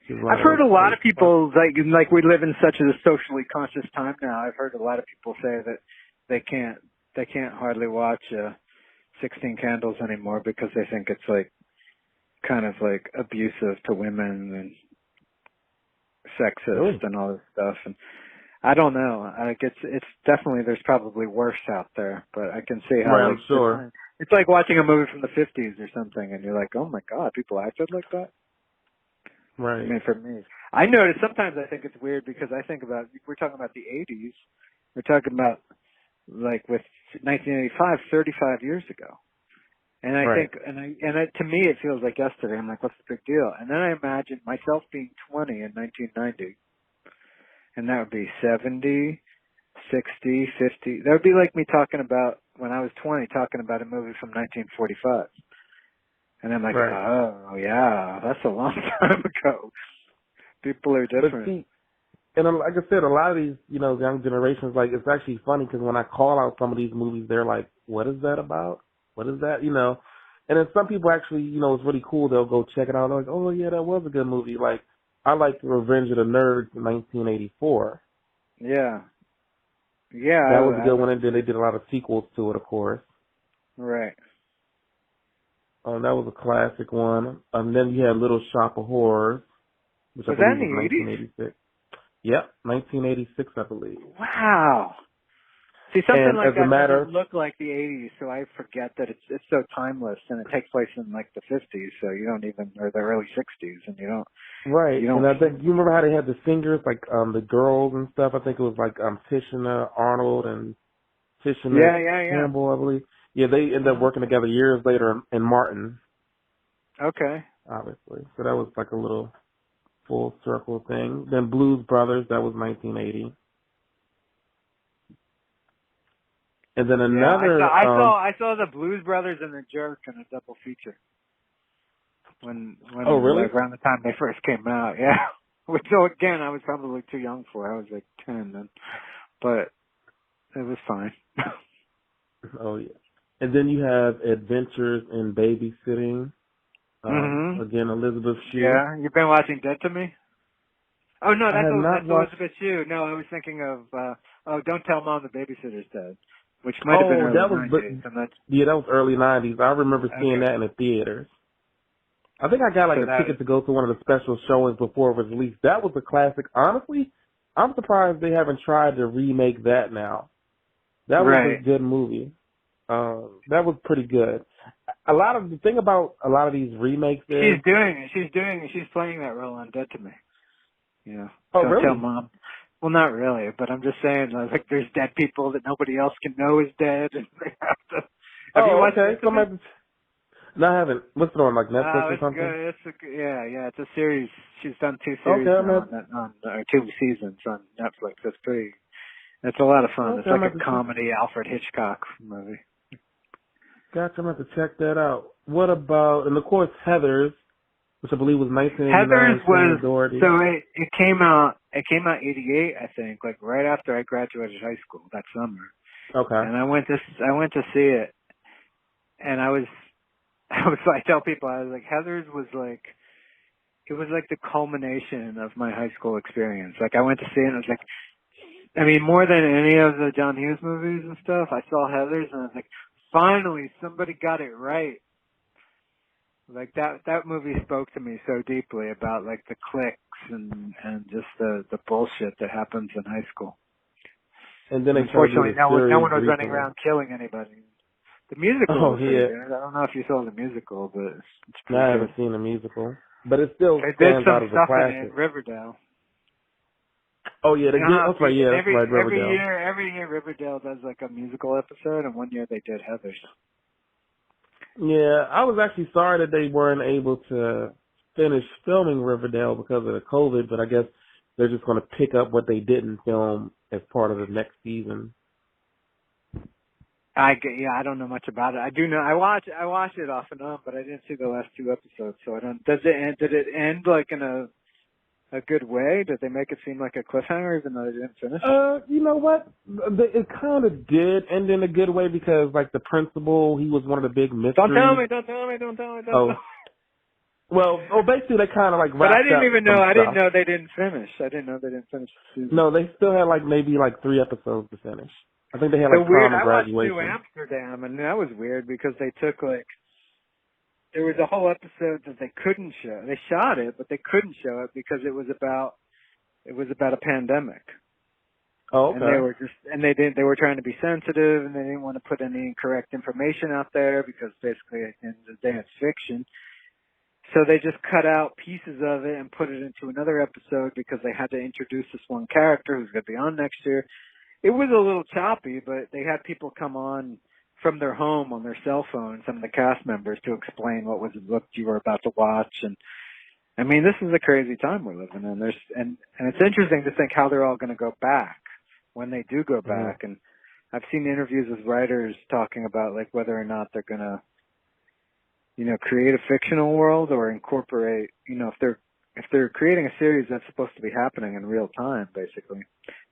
There's a I've lot heard of a lot fake of stuff. people, like we live in such a socially conscious time now. I've heard a lot of people say that they can't hardly watch 16 Candles anymore because they think it's like kind of like abusive to women and sexist Really? and all this stuff. And I don't know. It's definitely, there's probably worse out there, but I can see how Right, I'm like sure. it's like watching a movie from the 50s or something, and you're like, oh my god, people acted like that. I Right. mean, for me, I notice sometimes I think it's weird because I think about, we're talking about the 80s, we're talking about like with 1985, 35 years ago. And I Right. think, to me, it feels like yesterday. I'm like, what's the big deal? And then I imagine myself being 20 in 1990, and that would be 70, 60, 50. That would be like me talking about, when I was 20, talking about a movie from 1945. And I'm like, Right. oh, yeah, that's a long time ago. People are But different. see, and like I said, a lot of these, young generations, like, it's actually funny because when I call out some of these movies, they're like, what is that about? What is that? And then some people actually, it's really cool. They'll go check it out. They're like, oh, yeah, that was a good movie. Like, I like Revenge of the Nerds in 1984. Yeah. Yeah, That was a I good was, one. And then they did a lot of sequels to it, of course. right. That was a classic one. And then you had Little Shop of Horrors, which I Was that believe in was the 1986. Yep, 1986, I believe. 80s? Wow. See, something And like as a that matter doesn't of, look like the 80s, so I forget that it's so timeless, and it takes place in like the 50s, so you don't even, or the early 60s, and right, you and don't, I think, you remember how they had the singers, like, the girls and stuff? I think it was like, Tishina Arnold and Tishina yeah, yeah, yeah. Campbell, I believe. Yeah, they ended up Hmm. working together years later in Martin, Okay. obviously. So that was like a little full circle thing. Then Blues Brothers, that was 1980. And then Yeah, another, I saw the Blues Brothers and the Jerk in a double feature oh, when really? like around the time they first came out. Yeah. Which, so again, I was probably too young for. I was like 10 then, but it was fine. Oh, yeah. And then you have Adventures in Babysitting. Mhm. Again, Elizabeth Shue. Yeah, you've been watching Dead to Me? Oh no, I have not that's watched. Elizabeth Shue. No, I was thinking of Don't Tell Mom the Babysitter's Dead, which might have been Oh, early that was, '90s. And that's yeah, that was early 90s. I remember seeing okay. that in the theaters. I think I got like So a that ticket to go to one of the special showings before it was released. That was a classic. Honestly, I'm surprised they haven't tried to remake that now. That was a right. good movie. That was pretty good. The thing about a lot of these remakes is, She's playing that role on Dead to Me. You know, oh, Don't Tell really? Mom. Well, not really, but I'm just saying, like, there's dead people that nobody else can know is dead, and they have to. Have you Oh, watched okay. Dead to Me? No, I haven't. What's it on, like Netflix Oh, or it's something? good. Yeah. It's a series. She's done 2 Okay, series now or 2 seasons on Netflix. It's a lot of fun. It's I'm like about a to check. comedy Alfred Hitchcock movie. Gotcha, I'm going to have to check that out. What about, and of course, Heathers, which I believe was Heather's 1989, was Sharon Doherty. so it came out. It came out '88, I think, like right after I graduated high school that summer. Okay. And I went to see it, and I tell people, I was like, Heather's was like, it was like the culmination of my high school experience. Like I went to see it, and I was like, I mean, more than any of the John Hughes movies and stuff, I saw Heather's, and I was like, finally, somebody got it right. Like that movie spoke to me so deeply about like the cliques and just the bullshit that happens in high school. And then And they tried to do unfortunately, the no series one was running recently. around killing anybody. The musical Oh, was pretty yeah. good. I don't know if you saw the musical, but it's No, pretty I good. haven't seen the musical. But it still They did stands some out as a stuff in classic. Riverdale. Oh, yeah, they You know did. how That's right, yeah, that's right, Riverdale. every year Riverdale does like a musical episode, and one year they did Heather's. Yeah, I was actually sorry that they weren't able to finish filming Riverdale because of the COVID, but I guess they're just going to pick up what they didn't film as part of the next season. I don't know much about it. I do know I watched it off and on, but I didn't see the last 2 episodes, so I don't. Did it end like in a good way? Did they make it seem like a cliffhanger even though they didn't finish? You know what? It kind of did end in a good way because, like, the principal, he was one of the big Don't tell mysteries. me, don't tell me, don't tell me, don't tell Oh, me. basically they kind of like But I wrapped didn't up even know. some I didn't stuff. know they didn't finish. I didn't know they didn't finish the season. No, they still had like maybe like 3 episodes to finish. I think they had So like weird. prom and I watched New graduation. Amsterdam, and that was weird because they took like there was a whole episode that they couldn't show. They shot it, but they couldn't show it because it was about a pandemic. Oh, And they okay. were they were trying to be sensitive, and they didn't want to put any incorrect information out there because basically at the end of the day it's fiction. So they just cut out pieces of it and put it into another episode because they had to introduce this one character who's going to be on next year. It was a little choppy, but they had people come on from their home on their cell phone, some of the cast members, to explain what you were about to watch. And I mean, this is a crazy time we're living in. And it's interesting to think how they're all going to go back when they do go Hmm. back. And I've seen interviews with writers talking about like whether or not they're going to, create a fictional world or incorporate, if they're creating a series that's supposed to be happening in real time, basically,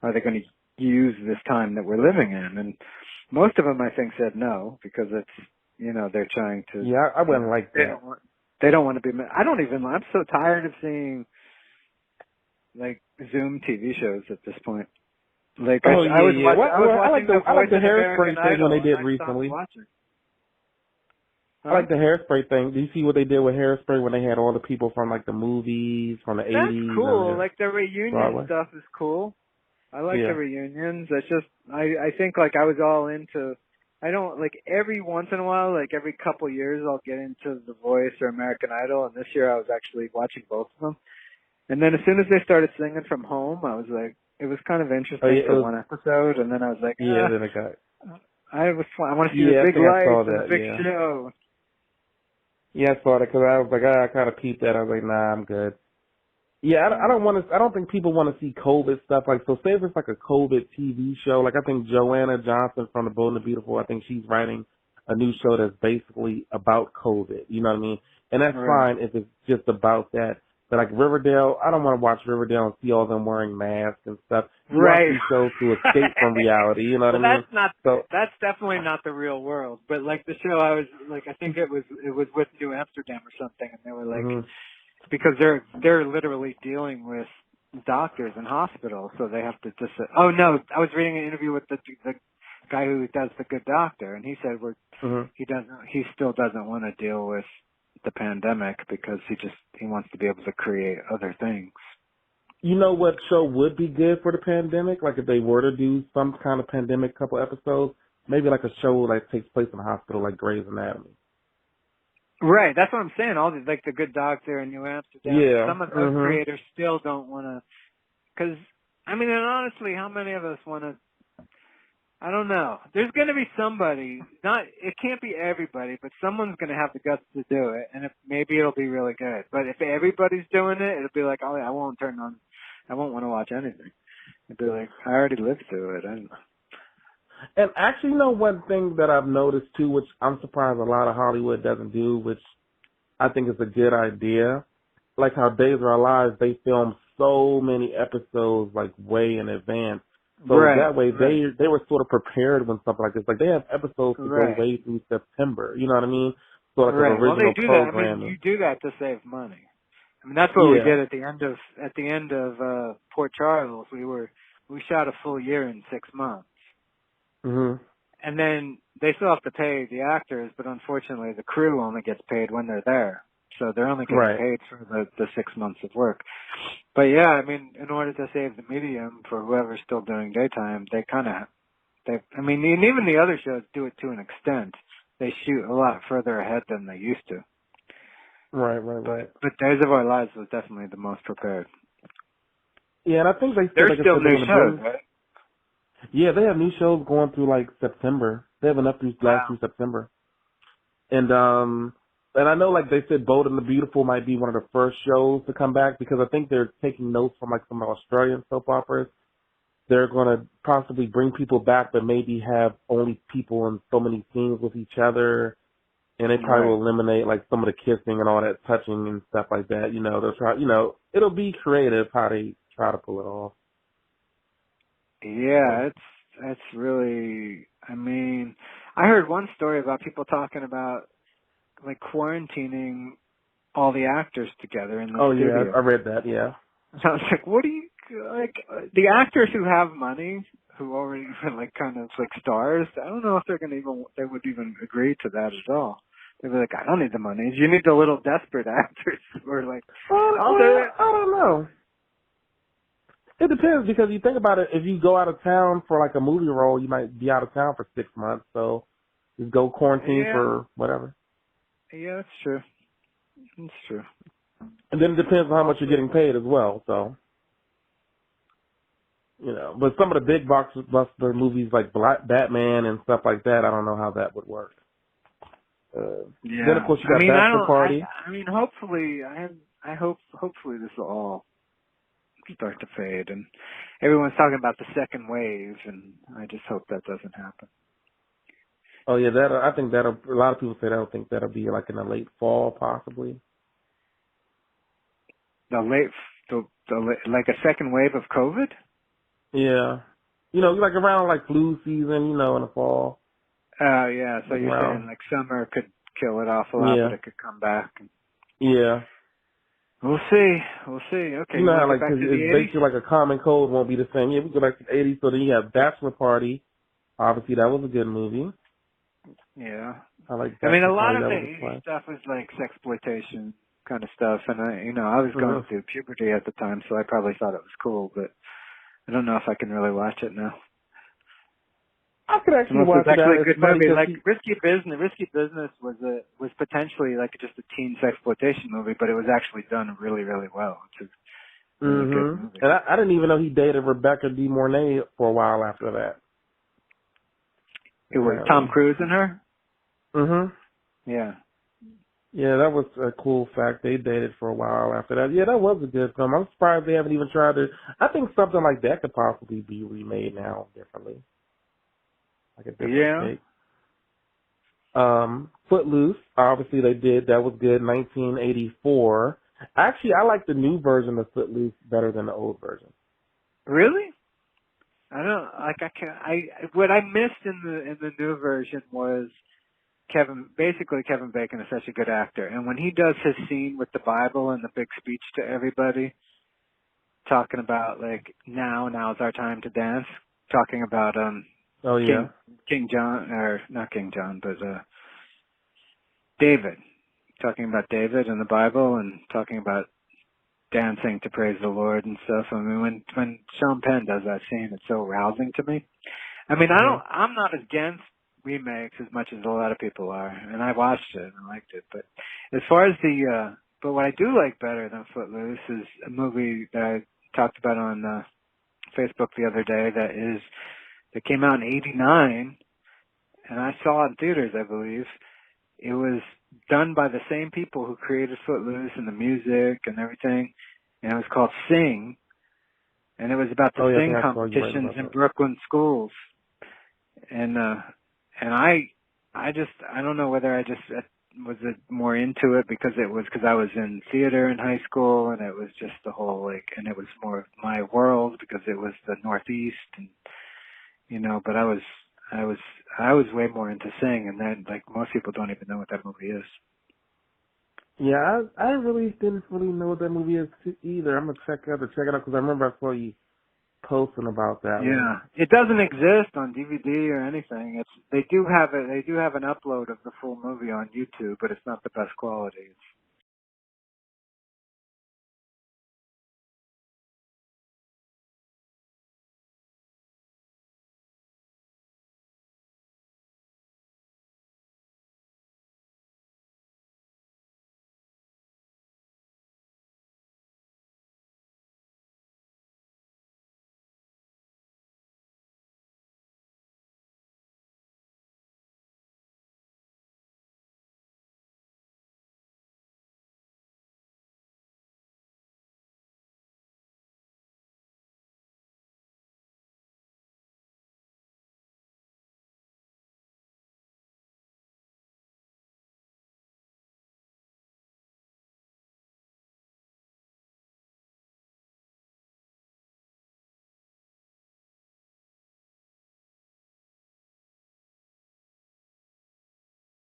are they going to use this time that we're living in? And most of them, I think, said no because it's, they're trying to, Yeah, I wouldn't like that. they don't want to be. I'm so tired of seeing like Zoom TV shows at this point. Like Oh I was yeah. I was watching The I like Voice the and American hairspray thing when they Idol, and did I stopped recently. watching. I Huh? like the hairspray thing. Do you see what they did with hairspray when they had all the people from like the movies from the That's 80s and cool. the Like the reunion Broadway? stuff is cool. I like the Yeah. reunions. It's just I think like I was all into. I don't like every once in a while, like every couple years, I'll get into The Voice or American Idol, and this year I was actually watching both of them. And then as soon as they started singing from home, I was like, it was kind of Oh interesting yeah, it for was. one episode, and then I was like, Yeah, then it got. I want to see the Yeah, I big think I saw lights and the that. big Yeah. show. Yeah, I saw that because I was like, I kind of peeped that. I was like, nah, I'm good. Yeah, I Yeah. don't want to. I don't think people want to see COVID stuff. Like, so say if it's like a COVID TV show. Like, I think Joanna Johnson from The Bold and the Beautiful. I think she's writing a new show that's basically about COVID. You know what I mean? And that's Right. fine if it's just about that. But like Riverdale, I don't want to watch Riverdale and see all them wearing masks and stuff. You watch Right. these shows to escape from reality. You know what I Well, mean? So, that's definitely not the real world. But like the show, I was like, I think it was with New Amsterdam or something, and they were like, hmm because they're literally dealing with doctors and hospitals, so they have to just. Oh no, I was reading an interview with the guy who does The Good Doctor, and he said hmm he still doesn't want to deal with the pandemic because he wants to be able to create other things. you know what show would be good for the pandemic? Like if they were to do some kind of pandemic couple episodes, maybe like a show that takes place in a hospital like Grey's Anatomy. Right, that's what I'm saying. All the like The Good Doctor and New Amsterdam, Yeah. some of those Mhm. creators still don't want to. Because I mean, and honestly, how many of us want to? I don't know. There's going to be somebody. Not it can't be everybody, but someone's going to have the guts to do it, and maybe it'll be really good. But if everybody's doing it, it'll be like, oh, I won't turn on. I won't want to watch anything. It'll be like, I already lived through it. I don't know. And actually, you know, one thing that I've noticed too, which I'm surprised a lot of Hollywood doesn't do, which I think is a good idea, like how Days of Our Lives, they film so many episodes like way in advance. So Right, that way right, they were sort of prepared when stuff like this. Like they have episodes to go right. way through September. You know what I mean? So like of Right. Well, they original do that. I mean, programming. you do that to save money. I mean, that's what we Yeah. did at the end of Port Charles. We shot a full year in 6 months, Mhm. and then they still have to pay the actors, but unfortunately, the crew only gets paid when they're there, so they're only getting Right. paid for the 6 months of work. But yeah, I mean, in order to save the medium for whoever's still doing daytime, I mean, and even the other shows do it to an extent. They shoot a lot further ahead than they used to. Right. Right. Right. But Days of Our Lives was definitely the most prepared. Yeah, and I think they said, There's like I still said, they're new going to shows, bring. right? Yeah, they have new shows going through like September. They have enough through last Wow. through September. And I know like they said Bold and the Beautiful might be one of the first shows to come back because I think they're taking notes from like some Australian soap operas. They're going to possibly bring people back, but maybe have only people in so many scenes with each other. And they probably Right. will eliminate like some of the kissing and all that touching and stuff like that. You know, they'll try, you know, it'll be creative how they try to pull it off. So, Yeah, it's really. I mean, I heard one story about people talking about like quarantining all the actors together in the Oh yeah, studio. I read that. Yeah. So I was like, what do you, like, the actors who have money, who already are like kind of like stars, I don't know if they would even agree to that at all. They'd be like, I don't need the money. You need the little desperate actors who are like, I'll do Well, it. I don't know. It depends because you think about it. If you go out of town for like a movie role, you might be out of town for 6 months. So just go quarantine Yeah. for whatever. Yeah, that's true. That's true. And then it depends on how much you're getting paid as well. So, but some of the big blockbuster movies like Batman and stuff like that, I don't know how that would work. Then of Yeah. course you I got mean, Bachelor Party. I mean, hopefully, hopefully this will all start to fade, and everyone's talking about the second wave, and I just hope that doesn't happen. Oh yeah, I think a lot of people say they'll think that'll be like in the late fall possibly. Like a second wave of COVID? Yeah. Like around like flu season, in the fall. Yeah, so Like you're saying around. like summer could kill it off a lot, but Yeah. it could come back. Yeah. We'll see. Okay, You you know want how to get like back 'cause to the it's 80s? basically like a common cold won't be the same. Yeah, we go back to the 80s. So then you have Bachelor Party. Obviously that was a good movie. Yeah. I like I mean, a Bachelor lot Party. of That the was a 80s classic. stuff was like sexploitation kind of stuff, and I was going Mhm. through puberty at the time, so I probably thought it was cool, but I don't know if I can really watch it now. I could actually Unless watch it's it actually now. a It's good funny movie. because Like Risky Business. Risky Business was potentially like just a teen sexploitation movie, but it was actually done really, really well. It's a really good Mhm. movie. And I didn't even know he dated Rebecca De Mornay for a while after that. It was Tom Apparently. Cruise in her. Mhm. Yeah. Yeah, that was a cool fact. They dated for a while after that. Yeah, that was a good film. I'm surprised they haven't even tried to. I think something like that could possibly be remade now differently, like a different Yeah. take. Footloose, obviously they did. That was good. 1984. Actually, I like the new version of Footloose better than the old version. Really? I don't like. I can. What I missed in the new version was Kevin Bacon is such a good actor, and when he does his scene with the Bible and the big speech to everybody, talking about like now's our time to dance, talking about Oh yeah. King John, or not King John, but David, talking about David and the Bible and talking about dancing to praise the Lord and stuff. I mean, when Sean Penn does that scene, it's so rousing to me. I mean, Mhm. I'm not against remakes as much as a lot of people are, and I watched it and I liked it. But as far as but what I do like better than Footloose is a movie that I talked about on Facebook the other day that came out in '89, and I saw it in theaters, I believe. It was done by the same people who created Footloose and the music and everything, and it was called Sing, and it was about the Oh yeah, I sing think I saw you writing competitions about in that. Brooklyn schools, and I don't know whether I just was more into it because I was in theater in high school, and it was just the whole and it was more of my world because it was the Northeast, and but I was way more into Sing, and then like most people don't even know what that movie is. Yeah, I really didn't really know what that movie is either. I'm gonna check it out because I remember I saw you posting about that one. Yeah, it doesn't exist on DVD or anything. They do have an upload of the full movie on YouTube, but it's not the best quality.